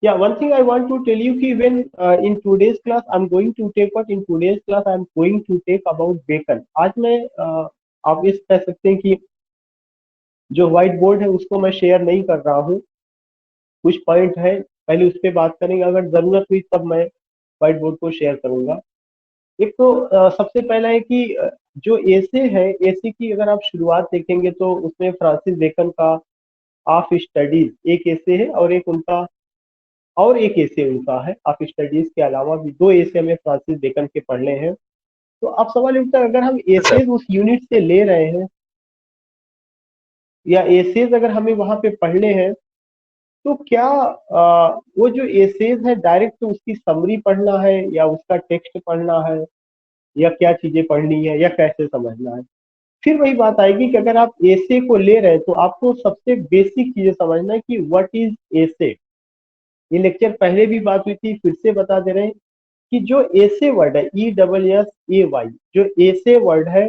Yeah, one thing I want to tell you कि when in today's class I'm going to take what in today's class I'm going to take about Bacon. आज मैं आप इस कह सकते हैं कि जो व्हाइट बोर्ड है उसको मैं शेयर नहीं कर रहा हूँ। कुछ पॉइंट है पहले उस पर बात करेंगे, अगर जरूरत हुई तब मैं व्हाइट बोर्ड को शेयर करूंगा। एक तो सबसे पहला है कि जो एसे है, एसे की अगर आप शुरुआत देखेंगे तो उसमें फ्रांसिस बेकन का ऑफ स्टडीज एक एसे है, और एक एसे उनका है। ऑफ स्टडीज के अलावा भी दो एसे हमें फ्रांसिस बेकन के पढ़ने हैं। तो अब सवाल उठता है, अगर हम एसेज उस यूनिट से ले रहे हैं या एसेज अगर हमें वहां पे पढ़ने हैं, तो क्या वो जो एसेज है डायरेक्ट तो उसकी समरी पढ़ना है या उसका टेक्स्ट पढ़ना है या क्या चीजें पढ़नी है या कैसे समझना है। फिर वही बात आएगी कि अगर आप एसे को ले रहे हैं तो आपको सबसे बेसिक चीजें समझना है कि व्हाट इज एसे। ये लेक्चर पहले भी बात हुई थी, फिर से बता दे रहे हैं कि जो एसे वर्ड है ESSAY, जो एसे वर्ड है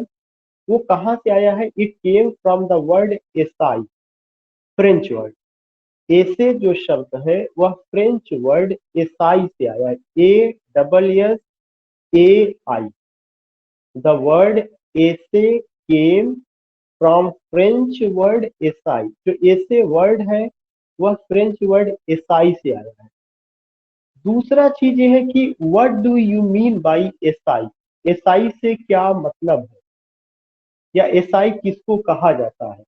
वो कहाँ से आया है? It came from the word essai, French word. Essay जो शब्द है वह फ्रेंच वर्ड एसाई से आया है, ASSAI। The word essay came from French word acai. जो एसे वर्ड है वह फ्रेंच वर्ड एसाई से आया है। दूसरा चीज ये है कि what do you mean by acai? Acai से क्या मतलब है या एसाई किसको कहा जाता है?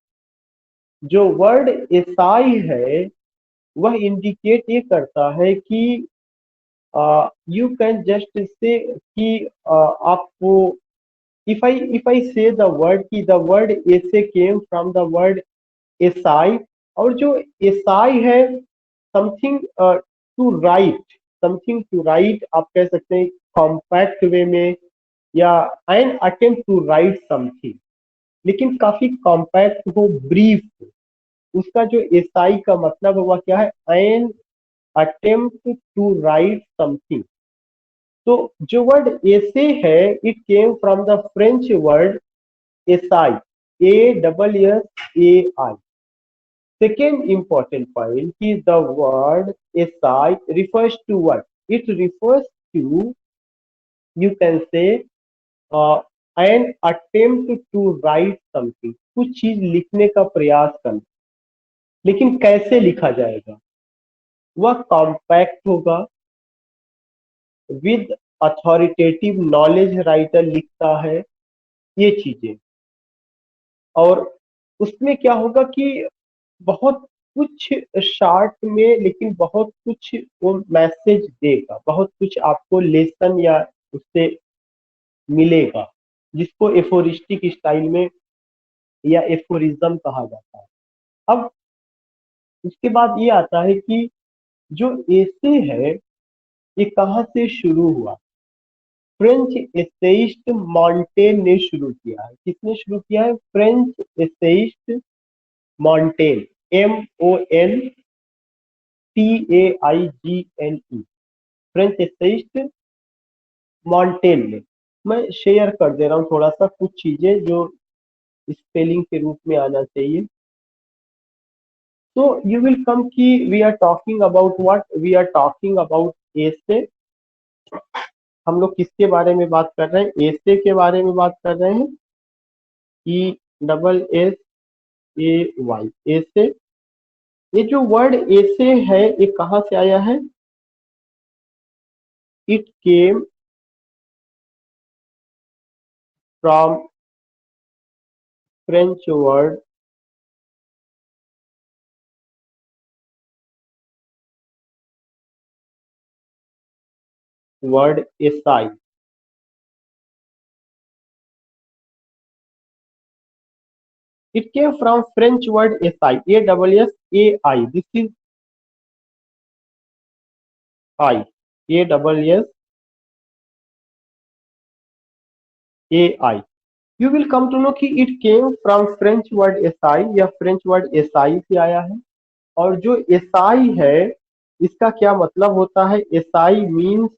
जो वर्ड एसाई है वह इंडिकेट ये करता है कि यू कैन जस्ट से कि आपको if I say the word की the word essay came from the word essai, और जो एसाई है something to write, something to write आप कह सकते हैं कॉम्पैक्ट वे में, या an attempt to write something, लेकिन काफी कॉम्पैक्ट हो, ब्रीफ हो। उसका जो एसाई का मतलब हुआ क्या है? An attempt to write something. तो जो वर्ड एसे है it came from the French word essai, ASSAI। Second important point is the word SI refers to what? It refers to, you can say, uh, an attempt to write something, कुछ चीज लिखने का प्रयास करना। लेकिन कैसे लिखा जाएगा? वह कॉम्पैक्ट होगा, विद अथॉरिटेटिव नॉलेज राइटर लिखता है, ये चीजें। और उसमें क्या होगा कि बहुत कुछ शॉर्ट में लेकिन बहुत कुछ वो मैसेज देगा, बहुत कुछ आपको लेसन या उससे मिलेगा, जिसको एफोरिस्टिक स्टाइल में या एफोरिज्म कहा जाता है। अब उसके बाद ये आता है कि जो एसे है ये कहाँ से शुरू हुआ? फ्रेंच एसेइस्ट मॉन्टेन ने शुरू किया है। किसने शुरू किया है? French essayist Montaigne, MONTAIGNE, French essayist Montaigne ने। मैं शेयर कर दे रहा हूँ थोड़ा सा कुछ चीजें जो स्पेलिंग के रूप में आना चाहिए। तो यू विल कम की we are talking about what? We are talking about essay. हम लोग किसके बारे में बात कर रहे हैं? एसे के बारे में बात कर रहे हैं। ESSAY, एसे। ये जो वर्ड एसे है ये कहाँ से आया है? It came from French word acai. It came from French word SI, ASSAI. This is I, ASSAI. You will come to know कि it came from French word SI, या French word SI से आया है। और जो SI है इसका क्या मतलब होता है? SI means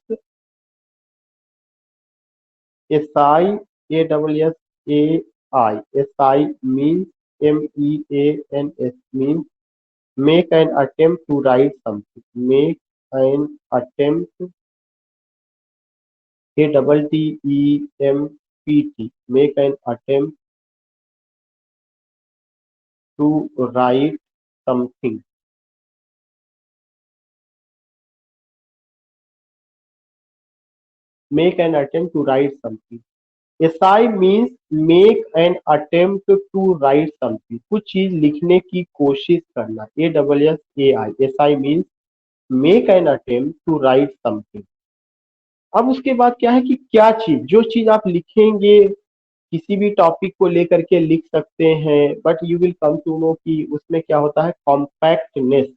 SI, ASSAI. SI means MEANS, means make an attempt to write something. Make an attempt, ATTEMPT, make an attempt to write something. Make an attempt to write something. SI means make an attempt to write something. कुछ चीज लिखने की कोशिश करना. ASSAI. SI means make an attempt to write something. अब उसके बाद क्या है कि क्या चीज, जो चीज आप लिखेंगे किसी भी टॉपिक को लेकर के लिख सकते हैं, but you will come to know कि उसमें क्या होता है, कॉम्पैक्टनेस.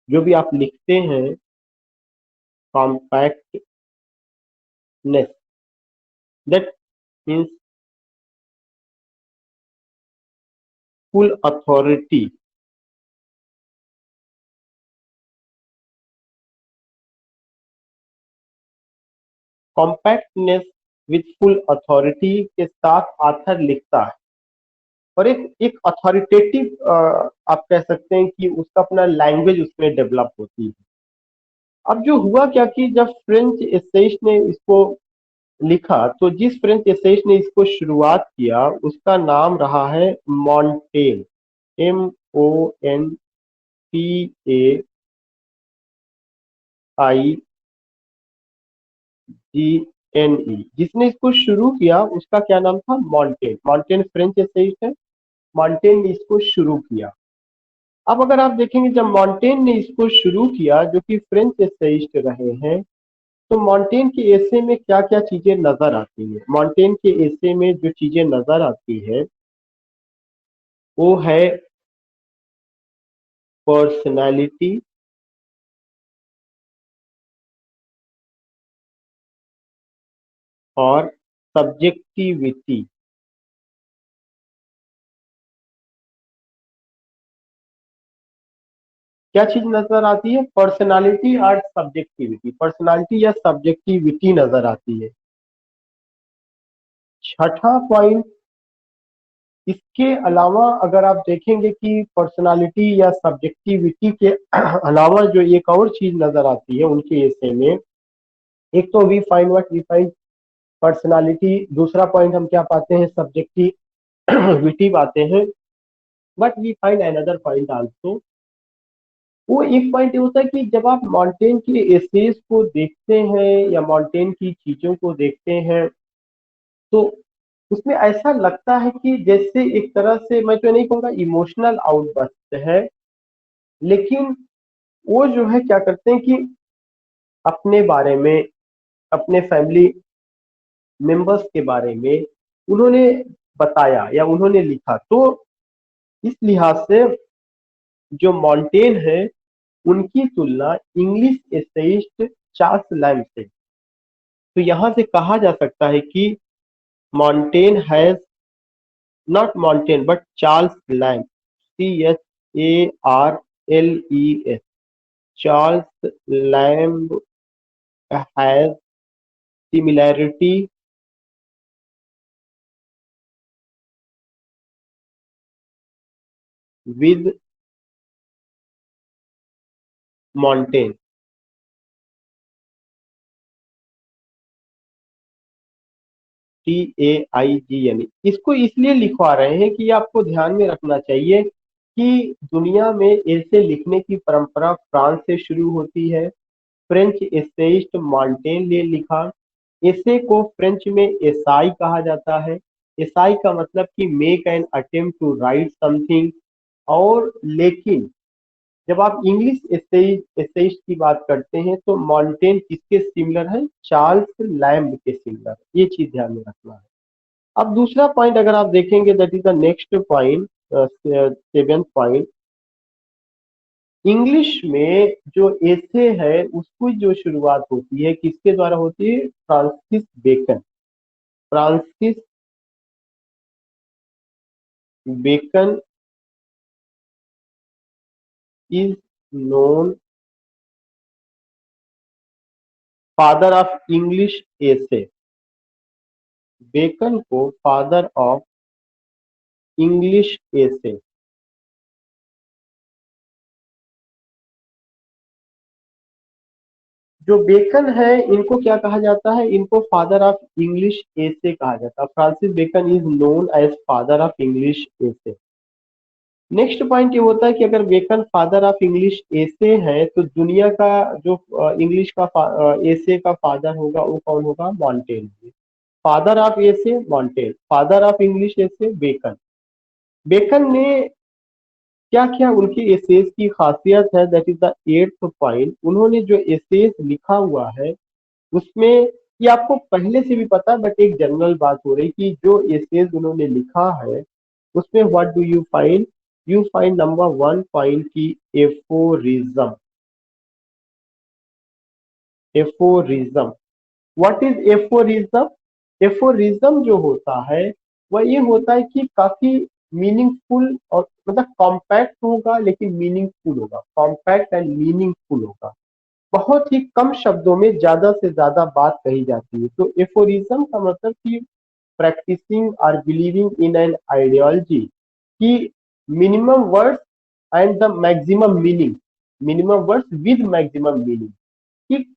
जो भी आप लिखते हैं, compactness, that means full authority. Compactness with full authority के साथ आथर लिखता है, और एक एक अथॉरिटेटिव आप कह सकते हैं कि उसका अपना लैंग्वेज उसमें डेवलप होती है. अब जो हुआ क्या कि जब फ्रेंच एसेइस्ट ने इसको लिखा, तो जिस फ्रेंच एसेइस्ट ने इसको शुरुआत किया उसका नाम रहा है मॉन्टेन. MONTAIGNE. जिसने इसको शुरू किया उसका क्या नाम था, मॉन्टेन. मॉन्टेन फ्रेंच एसेइस्ट है, मॉन्टेन ने इसको शुरू किया. अब अगर आप देखेंगे जब मॉन्टेन ने इसको शुरू किया, जो कि फ्रेंच एसेइस्ट रहे हैं, तो मॉन्टेन के एसे में क्या क्या चीजें नजर आती है. मॉन्टेन के एसे में जो चीजें नजर आती है वो है पर्सनालिटी और सब्जेक्टिविटी. क्या चीज नजर आती है, पर्सनालिटी और सब्जेक्टिविटी. पर्सनालिटी या सब्जेक्टिविटी नजर आती है. छठा पॉइंट, इसके अलावा अगर आप देखेंगे कि पर्सनालिटी या सब्जेक्टिविटी के अलावा जो एक और चीज नजर आती है उनके एसे में, एक तो we find what we find personality, दूसरा पॉइंट हम क्या पाते हैं, सब्जेक्टिविटी पाते हैं. But we find another point also. वो एक पॉइंट ये होता है कि जब आप मॉन्टेन के एसेज को देखते हैं या मॉन्टेन की चीजों को देखते हैं, तो उसमें ऐसा लगता है कि जैसे एक तरह से, मैं तो नहीं कहूँगा इमोशनल आउटबर्स्ट है, लेकिन वो जो है क्या करते हैं कि अपने बारे में, अपने फैमिली मेंबर्स के बारे में उन्होंने बताया या उन्होंने लिखा. तो इस लिहाज से जो मॉन्टेन है उनकी तुलना इंग्लिश एसेइस्ट चार्ल्स लैम्ब से. तो यहां से कहा जा सकता है कि Montaigne has, not Montaigne but Charles Lamb, CHARLES, Charles Lamb has similarity with Montaigne. TAIGNE. इसको इसलिए लिखवा रहे हैं कि आपको ध्यान में रखना चाहिए कि दुनिया में ऐसे लिखने की परंपरा फ्रांस से शुरू होती है. फ्रेंच एसेइस्ट मॉन्टेन ने लिखा. एसे को फ्रेंच में एसाई कहा जाता है. एसाई का मतलब कि make an attempt to write something. और लेकिन जब आप इंग्लिश एसेइस्ट की बात करते हैं तो मॉन्टेन किसके सिमिलर है, चार्ल्स लैम्ब के सिमिलर. ये चीज ध्यान में रखना है. अब दूसरा पॉइंट अगर आप देखेंगे, that is the next point, seventh point. English में जो एसे है उसकी जो शुरुआत होती है किसके द्वारा होती है, Francis Bacon. Francis Bacon is known father of English essay. Bacon को फादर ऑफ इंग्लिश एसे जो बेकन है इनको क्या कहा जाता है, इनको फादर ऑफ इंग्लिश एसे कहा जाता है। Francis Bacon is known as father of English essay. Next point ये होता है कि अगर Bacon father of English essay है तो दुनिया का जो इंग्लिश का एसे का फादर होगा वो कौन होगा, Montaigne. Father of essay Montaigne, father of English essay Bacon. Bacon ने क्या क्या उनकी एसेज की खासियत है, that is the eighth point. उन्होंने जो एसेज लिखा हुआ है उसमें, ये आपको पहले से भी पता है बट एक जनरल बात हो रही कि जो एसेज उन्होंने लिखा है उसमें what do you find, you find number one point की aphorism. Aphorism, what is aphorism? Aphorism जो होता है वह ये होता है कि काफी मीनिंगफुल और मतलब कॉम्पैक्ट होगा लेकिन मीनिंगफुल होगा, कॉम्पैक्ट एंड मीनिंगफुल होगा। बहुत ही कम शब्दों में ज्यादा से ज्यादा बात कही जाती है। तो एफोरिज्म का मतलब कि प्रैक्टिसिंग और बिलीविंग इन एन आइडियोलॉजी की minimum words and the maximum meaning, minimum words with maximum meaning. कि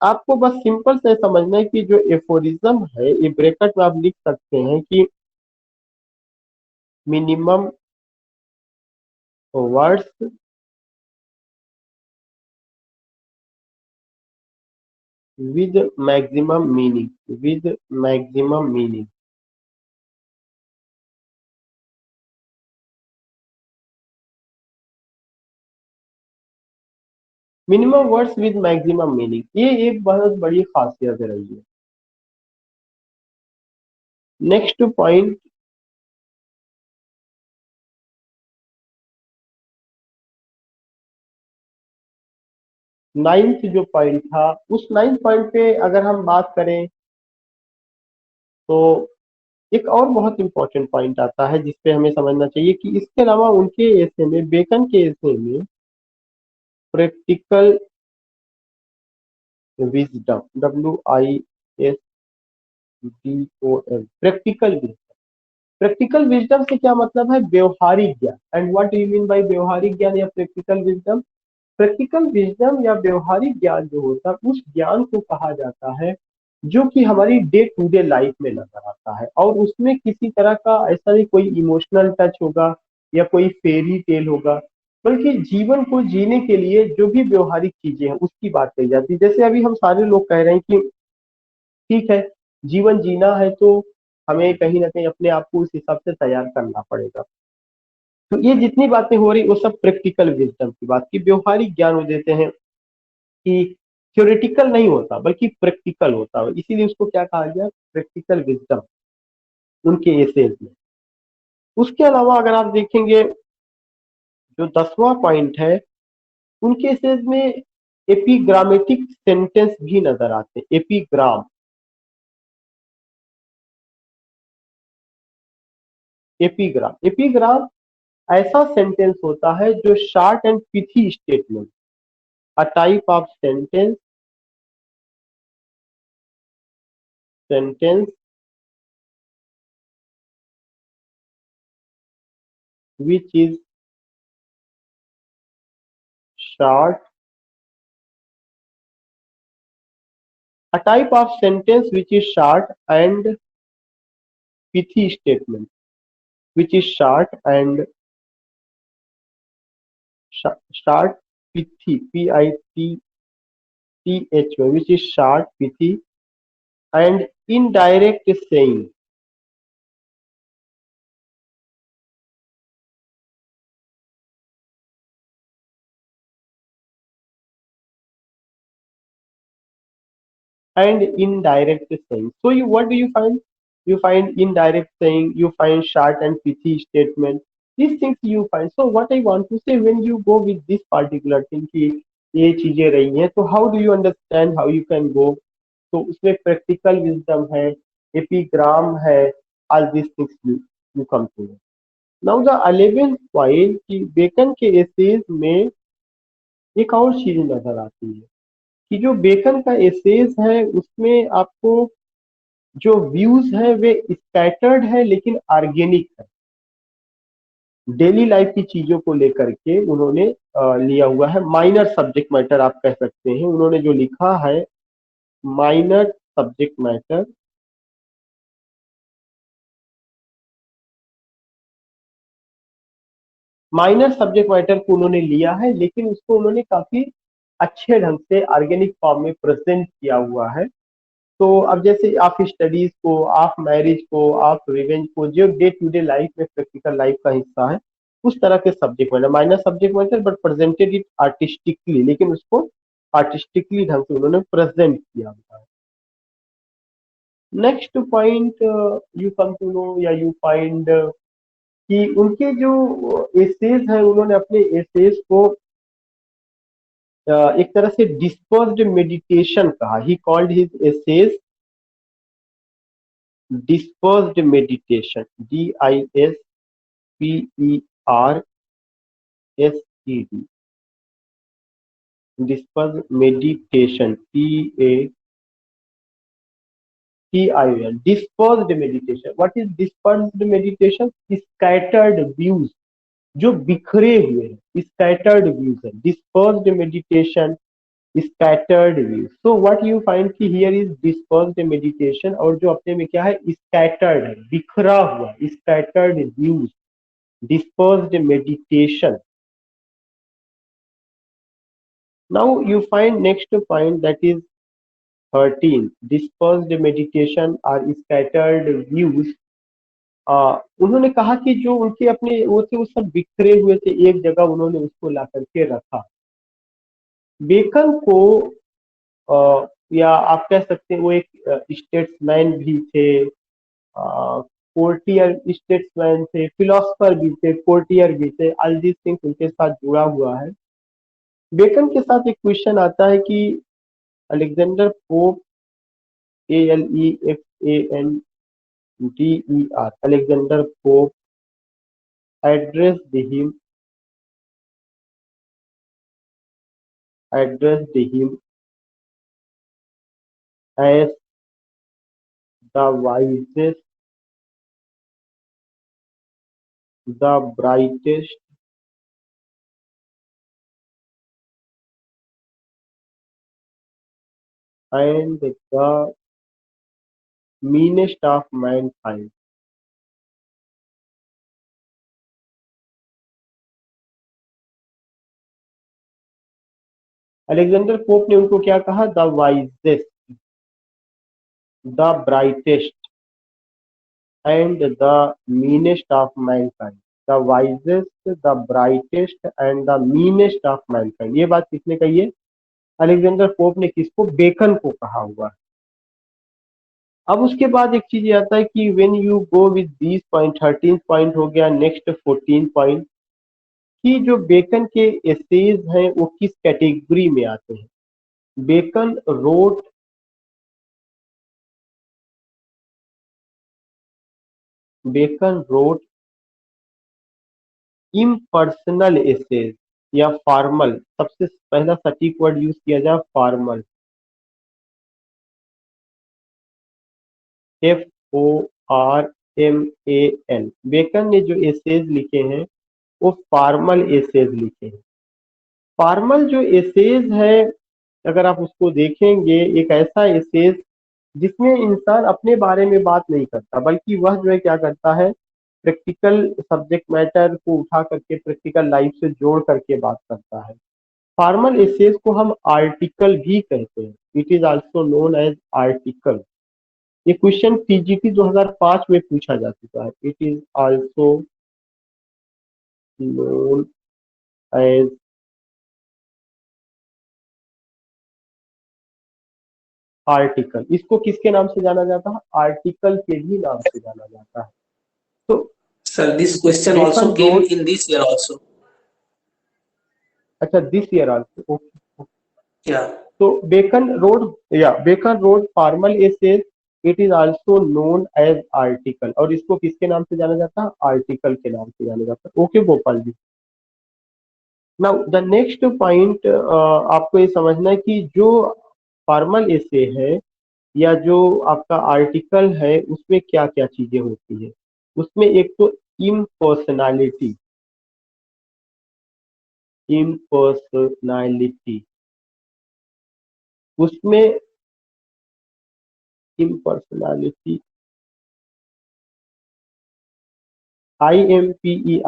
आपको बस सिंपल से समझना है कि जो एफोरिज्म है ये ब्रैकेट में आप लिख सकते हैं कि minimum words with maximum meaning, with maximum meaning. Minimum words with maximum meaning, ये एक बहुत बड़ी खासियत रही है। नेक्स्ट पॉइंट, नाइन्थ जो पॉइंट था, उस नाइन्थ पॉइंट पे अगर हम बात करें तो एक और बहुत इंपॉर्टेंट पॉइंट आता है जिसपे हमें समझना चाहिए कि इसके अलावा उनके ऐसे में, बेकन के ऐसे में practical wisdom, WISDOM, practical wisdom. Practical wisdom से क्या मतलब है, व्यवहारिक ज्ञान। And what do you mean by व्यवहारिक ज्ञान या प्रैक्टिकल विजडम? प्रैक्टिकल विजडम या व्यवहारिक ज्ञान जो होता है उस ज्ञान को कहा जाता है जो कि हमारी डे टू डे लाइफ में नजर आता है, और उसमें किसी तरह का ऐसा नहीं कोई इमोशनल टच होगा या कोई फेरी टेल होगा, बल्कि जीवन को जीने के लिए जो भी व्यवहारिक चीजें हैं उसकी बात कही जाती है। जैसे अभी हम सारे लोग कह रहे हैं कि ठीक है, जीवन जीना है तो हमें कहीं ना कहीं अपने आप को उस हिसाब से तैयार करना पड़ेगा। तो ये जितनी बातें हो रही वो सब प्रैक्टिकल विजडम की बात की, व्यवहारिक ज्ञान वो देते हैं कि थ्योरेटिकल नहीं होता बल्कि प्रैक्टिकल होता है, इसीलिए उसको क्या कहा गया, प्रैक्टिकल विजडम, उनके एसेज में। उसके अलावा अगर आप देखेंगे जो 10वां पॉइंट है, उनके एसेज में एपिग्रामेटिक सेंटेंस भी नजर आते हैं। एपिग्राम, एपिग्राम, एपिग्राम ऐसा सेंटेंस होता है जो short and pithy statement, a type of sentence, sentence which is short, a type of sentence which is short and pithy statement, which is short and short, pithy, Pithy, which is short, pithy and indirect saying, and indirect saying. So you, what do you find? You find indirect saying, you find short and pithy statement. These things you find. So what I want to say, when you go with this particular thing कि ये चीजें रही हैं, तो how do you understand, how you can go? तो उसमें practical wisdom है, epigram है, all this things you come to know. Now the 11th point कि बेकन के एसेज में एक और चीज नजर आती है कि जो बेकन का एसेज है उसमें आपको जो व्यूज है वे स्कैटर्ड है लेकिन ऑर्गेनिक है। डेली लाइफ की चीजों को लेकर के उन्होंने लिया हुआ है। माइनर सब्जेक्ट मैटर आप कह सकते हैं, उन्होंने जो लिखा है minor subject matter, minor subject matter को उन्होंने लिया है, लेकिन उसको उन्होंने काफी अच्छे ढंग से ऑर्गेनिक फॉर्म में प्रेजेंट किया हुआ है। तो अब जैसे आप स्टडीज को, आप मैरिज को, आप रिवेंज को, जो डे टू डे लाइफ में प्रैक्टिकल लाइफ का हिस्सा है, उस तरह के subject matter, minor subject matter but presented it artistically, लेकिन उसको आर्टिस्टिकली ढंग से उन्होंने प्रेजेंट किया हुआ है। Next point you come to know या यू फाइंड कि उनके जो एसेज है, उन्होंने अपने एसेज को एक तरह से डिस्पर्स्ड मेडिटेशन कहा। He called his essays dispersed meditation, DISPERSED, dispersed meditation, TATION, dispersed meditation. What is dispersed meditation? Scattered views, जो बिखरे हुए हैं, स्कैटर्ड व्यूज है। Dispersed meditation, scattered views. So what you find कि हियर इज डिस्पर्स्ड मेडिटेशन, और जो अपने में क्या है, स्कैटर्ड है, बिखरा हुआ, scattered views, dispersed meditation. Now you find next point, that is 13, dispersed meditation or scattered views. उन्होंने कहा कि जो उनके अपने वो थे, वो सब बिखरे हुए थे, एक जगह उन्होंने उसको ला करके रखा। बेकन को या आप कह सकते हैं वो एक स्टेट्समैन भी थे, कोर्टियर स्टेट्समैन थे, फिलोसफर भी थे, कोर्टियर भी थे, ऑल दीज थिंग्स उनके साथ जुड़ा हुआ है। बेकन के साथ एक क्वेश्चन आता है कि Alexander pope, ALEXANDER, Alexander pope addressed him as the wisest, the brightest, and the meanest of mankind. Alexander pope ने उनको क्या कहा? The wisest, the brightest and the meanest of Mankind. The wisest, the brightest and the meanest of Mankind. ये बात किसने कही है? Alexander pope ने। किसको? बेकन को कहा हुआ है। अब उसके बाद एक चीज ये आता है कि when you go with this point, 13 point हो गया, नेक्स्ट 14 पॉइंट, कि जो बेकन के एसेज हैं वो किस कैटेगरी में आते हैं। बेकन रोट इम्पर्सनल एसेज या फॉर्मल, सबसे पहला सटीक वर्ड यूज किया जाए फॉर्मल, FORMAL। बेकन ने जो एसेज लिखे हैं वो फॉर्मल एसेज लिखे हैं। फॉर्मल जो एसेज है, अगर आप उसको देखेंगे, एक ऐसा एसेज जिसमें इंसान अपने बारे में बात नहीं करता, बल्कि वह जो है क्या करता है, प्रैक्टिकल सब्जेक्ट मैटर को उठा करके प्रैक्टिकल लाइफ से जोड़ करके बात करता है। फॉर्मल एसेज को हम आर्टिकल भी कहते हैं। It is also known as article. ये क्वेश्चन TGT 2005 में पूछा जा चुका है। It is also known as article. इसको किसके नाम से जाना जाता है? आर्टिकल के भी नाम से जाना जाता है। तो Sir, this question also came in this year also. अच्छा, this year also, okay. Yeah. तो Bacon wrote formal essays, it is also known as article, और इसको किसके नाम से जाना जाता है? आर्टिकल के नाम से जाना जाता है। Okay Gopal ji. Now the next point, आपको ये समझना है कि जो फॉर्मल एसे है या जो आपका आर्टिकल है, उसमें क्या क्या चीजें होती है। उसमें एक तो इम्पर्सनालिटी, इम्पर्सनालिटी, उसमें इम्पर्सनालिटी IMPERSONALITY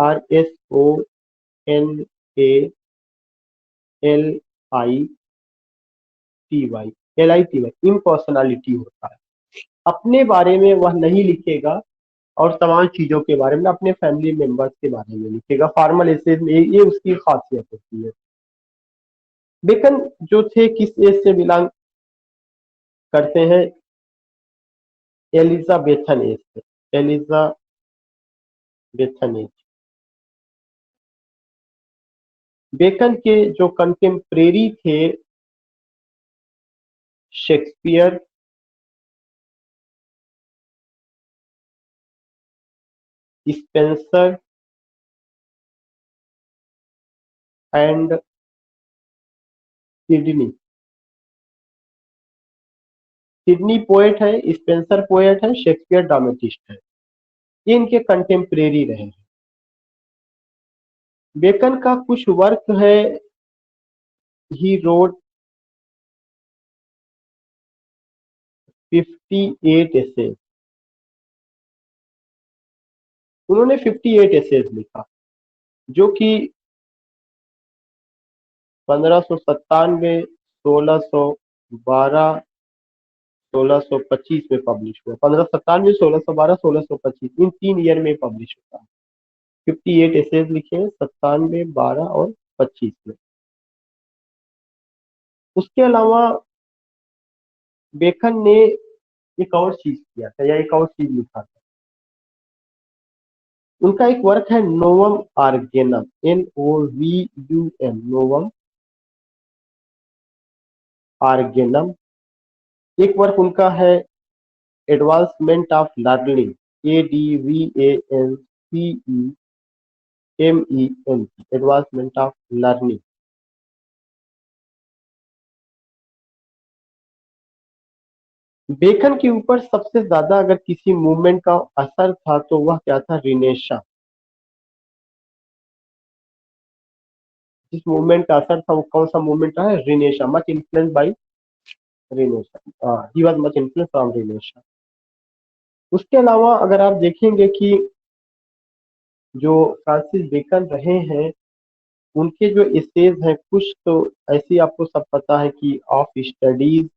इम्पर्सनालिटी होता है। अपने बारे में वह नहीं लिखेगा और तमाम चीजों के बारे में, अपने फैमिली मेंबर्स के बारे में लिखेगा फॉर्मल एसेज में, ये उसकी खासियत होती है। बेकन जो थे किस एज से बिलोंग करते हैं? एलिजाबेथन एज से, एलिजाबेथन एज। बेकन के जो कंटेम्प्रेरी थे Shakespeare, Spencer and Sydney. Sydney poet है, स्पेंसर पोएट है, शेक्सपियर ड्रामेटिस्ट है। ये इनके कंटेम्प्रेरी रहे हैं। बेकन का कुछ वर्क है, ही रोड 58 एसेज। उन्होंने 58 एसेज लिखा, जो कि 1597, 1612, 1625 में पब्लिश हुआ। 1597, 1612, 1625 इन 3 ईयर में पब्लिश हुआ। 58 एसेज लिखे हैं 97, 12 और 25 में। उसके अलावा बेकन ने एक और चीज किया था, या एक और चीज लिखा था। उनका एक वर्क है Novum Organum, NOVUM, Novum Organum. एक वर्क उनका है Advancement of Learning, ADVANCEMENT, Advancement of Learning. Bacon के ऊपर सबसे ज्यादा अगर किसी मूवमेंट का असर था तो वह क्या था? रिनेशा। जिस मूवमेंट का असर था वो कौन सा मूवमेंट रहा है? Renaissance. Much influence by renaissance, he was much influence from renaissance. उसके अलावा अगर आप देखेंगे कि जो फ्रांसिस बेकन रहे हैं, उनके जो एसेज हैं कुछ तो ऐसी आपको सब पता है कि Of Studies,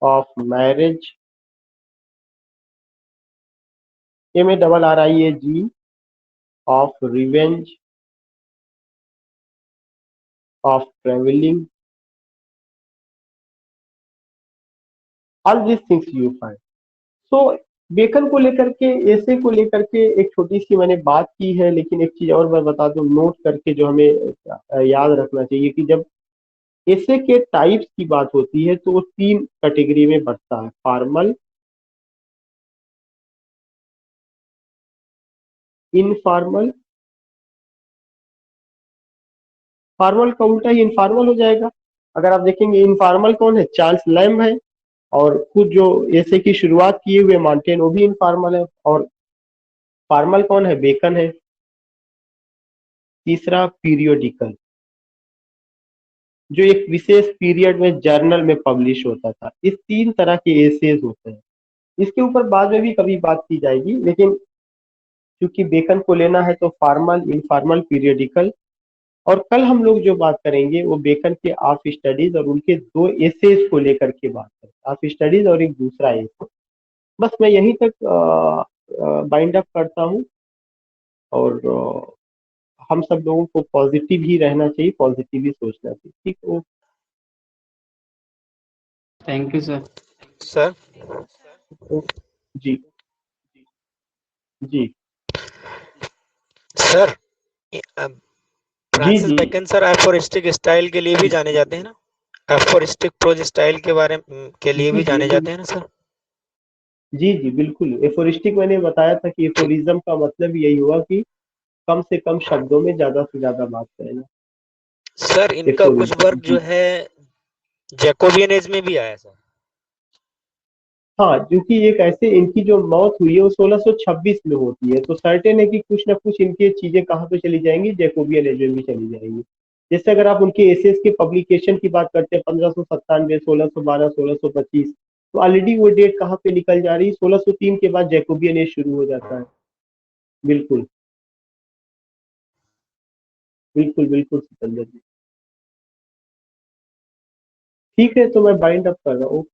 Of Marriage, MARRIAGE, Of Revenge, Of Travelling, all this things you find. So Bacon को लेकर के, ऐसे को लेकर के एक छोटी सी मैंने बात की है, लेकिन एक चीज और मैं बता दूं नोट करके, जो हमें याद रखना चाहिए कि जब ऐसे के टाइप्स की बात होती है तो वो 3 कैटेगरी में बढ़ता है: फॉर्मल, इनफॉर्मल। फॉर्मल का उल्टा ही इनफॉर्मल हो जाएगा। अगर आप देखेंगे इनफॉर्मल कौन है? चार्ल्स लैम्ब है। और खुद जो ऐसे की शुरुआत किए हुए मॉन्टेन, वो भी इनफॉर्मल है। और फॉर्मल कौन है? बेकन है। तीसरा पीरियोडिकल, जो एक विशेष पीरियड में जर्नल में पब्लिश होता था। इस 3 तरह के एसेज होते हैं। इसके ऊपर बाद में भी कभी बात की जाएगी, लेकिन क्योंकि बेकन को लेना है तो फॉर्मल, इनफॉर्मल, पीरियोडिकल। और कल हम लोग जो बात करेंगे वो बेकन के ऑफ स्टडीज और उनके 2 एसेज को लेकर के बात करेंगे। ऑफ स्टडीज और एक दूसरा एसे। बस मैं यहीं तक बाइंड अप करता हूँ। और हम सब लोगों को पॉजिटिव ही रहना चाहिए, पॉजिटिव ही सोचना चाहिए। ठीक है। Thank you sir. Sir ji ji sir ji Francis ji Bacon sir aphoristic style के लिए भी जाने जाते हैं ना? एफोरिस्टिक प्रोज स्टाइल के बारे में के लिए भी जाने जाते हैं ना सर? जी जी बिल्कुल। एफोरिस्टिक मैंने बताया था कि एफोरिज्म का मतलब यही हुआ कि कम से कम शब्दों में ज्यादा से ज्यादा बात करना। सर इनका कुछ एफोरिज्म वर्क जो जी। है जैकोबियन एज में भी आया सर। हाँ, क्योंकि एक ऐसे इनकी जो मौत हुई है वो 1626 में होती है, तो सर्टेन है कि कुछ ना कुछ इनके चीजें कहाँ पे चली जाएंगी, जैकोबियन एज में भी चली जाएंगी। जैसे अगर आप उनके एसेस के पब्लिकेशन की बात करते हैं 1597, 1612, 1625, तो ऑलरेडी वो डेट कहाँ पे निकल जा रही है, 1603 के बाद जैकोबियन एज शुरू हो जाता है। बिल्कुल बिल्कुल बिल्कुल सिकंदर जी। ठीक है, तो मैं बाइंड अप कर रहा हूँ।